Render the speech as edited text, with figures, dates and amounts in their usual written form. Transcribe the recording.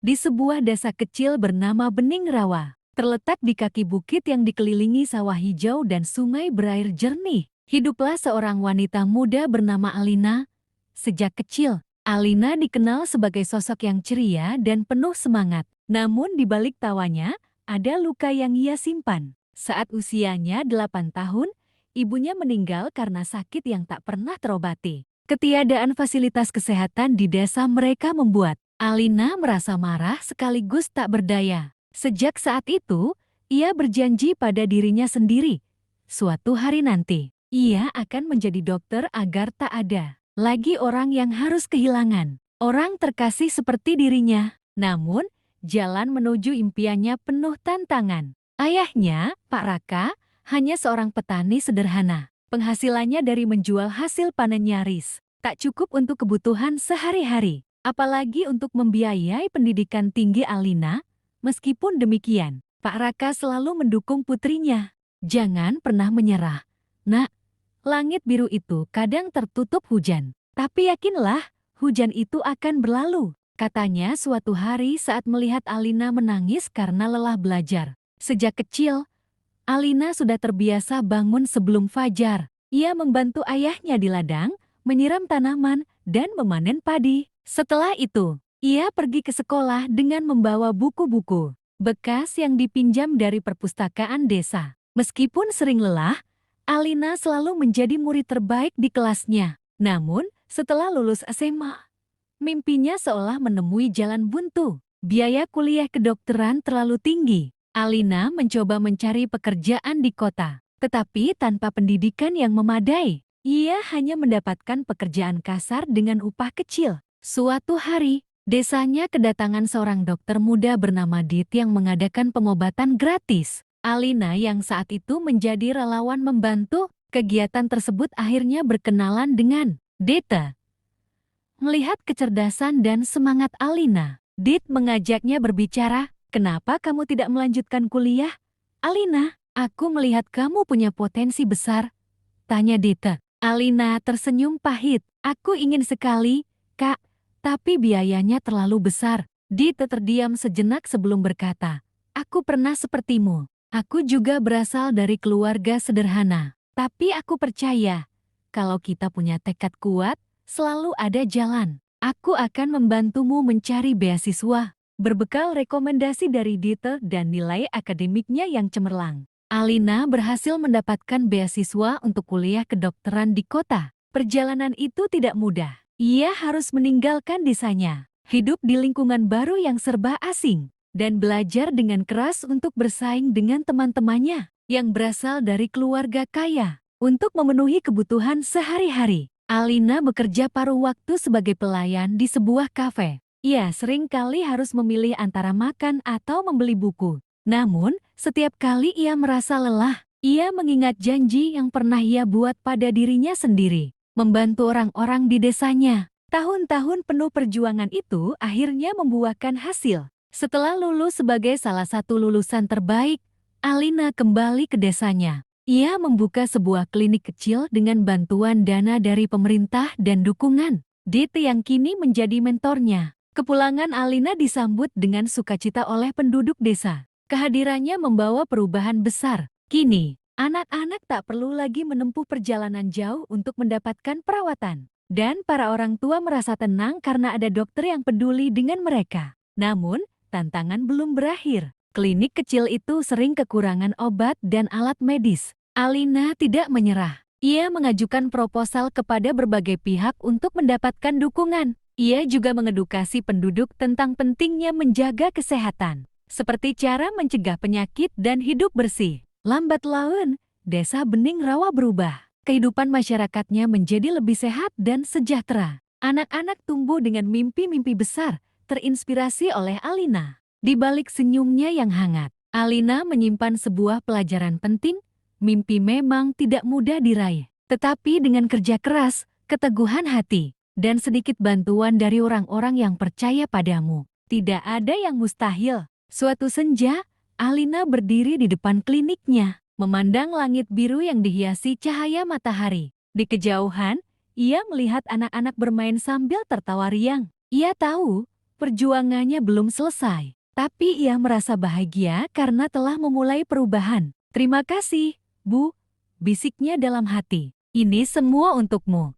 di sebuah desa kecil bernama Bening Rawa. Terletak di kaki bukit yang dikelilingi sawah hijau dan sungai berair jernih, hiduplah seorang wanita muda bernama Alina. Sejak kecil, Alina dikenal sebagai sosok yang ceria dan penuh semangat. Namun di balik tawanya, ada luka yang ia simpan. Saat usianya 8 tahun, ibunya meninggal karena sakit yang tak pernah terobati. Ketiadaan fasilitas kesehatan di desa mereka membuat Alina merasa marah sekaligus tak berdaya. Sejak saat itu, ia berjanji pada dirinya sendiri. Suatu hari nanti, ia akan menjadi dokter agar tak ada lagi orang yang harus kehilangan orang terkasih seperti dirinya. Namun, jalan menuju impiannya penuh tantangan. Ayahnya, Pak Raka, hanya seorang petani sederhana. Penghasilannya dari menjual hasil panen nyaris tak cukup untuk kebutuhan sehari-hari, apalagi untuk membiayai pendidikan tinggi Alina. Meskipun demikian, Pak Raka selalu mendukung putrinya. Jangan pernah menyerah, Nak. Langit biru itu kadang tertutup hujan, tapi yakinlah, hujan itu akan berlalu, katanya suatu hari saat melihat Alina menangis karena lelah belajar. Sejak kecil, Alina sudah terbiasa bangun sebelum fajar. Ia membantu ayahnya di ladang, menyiram tanaman, dan memanen padi. Setelah itu, ia pergi ke sekolah dengan membawa buku-buku bekas yang dipinjam dari perpustakaan desa. Meskipun sering lelah, Alina selalu menjadi murid terbaik di kelasnya. Namun, setelah lulus SMA, mimpinya seolah menemui jalan buntu. Biaya kuliah kedokteran terlalu tinggi. Alina mencoba mencari pekerjaan di kota, tetapi tanpa pendidikan yang memadai. Ia hanya mendapatkan pekerjaan kasar dengan upah kecil. Suatu hari, desanya kedatangan seorang dokter muda bernama Dit yang mengadakan pengobatan gratis. Alina yang saat itu menjadi relawan membantu kegiatan tersebut akhirnya berkenalan dengan Dita. Melihat kecerdasan dan semangat Alina, Dit mengajaknya berbicara, "Kenapa kamu tidak melanjutkan kuliah? Alina, aku melihat kamu punya potensi besar," tanya Dita. Alina tersenyum pahit, "Aku ingin sekali, Kak. Tapi biayanya terlalu besar." Dita terdiam sejenak sebelum berkata, "Aku pernah sepertimu. Aku juga berasal dari keluarga sederhana. Tapi aku percaya, kalau kita punya tekad kuat, selalu ada jalan. Aku akan membantumu mencari beasiswa." Berbekal rekomendasi dari Dita dan nilai akademiknya yang cemerlang, Alina berhasil mendapatkan beasiswa untuk kuliah kedokteran di kota. Perjalanan itu tidak mudah. Ia harus meninggalkan desanya, hidup di lingkungan baru yang serba asing, dan belajar dengan keras untuk bersaing dengan teman-temannya yang berasal dari keluarga kaya. Untuk memenuhi kebutuhan sehari-hari, Alina bekerja paruh waktu sebagai pelayan di sebuah kafe. Ia sering kali harus memilih antara makan atau membeli buku. Namun, setiap kali ia merasa lelah, ia mengingat janji yang pernah ia buat pada dirinya sendiri, membantu orang-orang di desanya. Tahun-tahun penuh perjuangan itu akhirnya membuahkan hasil. Setelah lulus sebagai salah satu lulusan terbaik, Alina kembali ke desanya. Ia membuka sebuah klinik kecil dengan bantuan dana dari pemerintah dan dukungan Dit yang kini menjadi mentornya. Kepulangan Alina disambut dengan sukacita oleh penduduk desa. Kehadirannya membawa perubahan besar. Kini, anak-anak tak perlu lagi menempuh perjalanan jauh untuk mendapatkan perawatan. Dan para orang tua merasa tenang karena ada dokter yang peduli dengan mereka. Namun, tantangan belum berakhir. Klinik kecil itu sering kekurangan obat dan alat medis. Alina tidak menyerah. Ia mengajukan proposal kepada berbagai pihak untuk mendapatkan dukungan. Ia juga mengedukasi penduduk tentang pentingnya menjaga kesehatan, seperti cara mencegah penyakit dan hidup bersih. Lambat laun, desa Bening Rawa berubah. Kehidupan masyarakatnya menjadi lebih sehat dan sejahtera. Anak-anak tumbuh dengan mimpi-mimpi besar, terinspirasi oleh Alina. Di balik senyumnya yang hangat, Alina menyimpan sebuah pelajaran penting. Mimpi memang tidak mudah diraih, tetapi dengan kerja keras, keteguhan hati, dan sedikit bantuan dari orang-orang yang percaya padamu, tidak ada yang mustahil. Suatu senja, Alina berdiri di depan kliniknya, memandang langit biru yang dihiasi cahaya matahari. Di kejauhan, ia melihat anak-anak bermain sambil tertawa riang. Ia tahu, Perjuangannya belum selesai, tapi ia merasa bahagia karena telah memulai perubahan. Terima kasih, Bu, bisiknya dalam hati. Ini semua untukmu.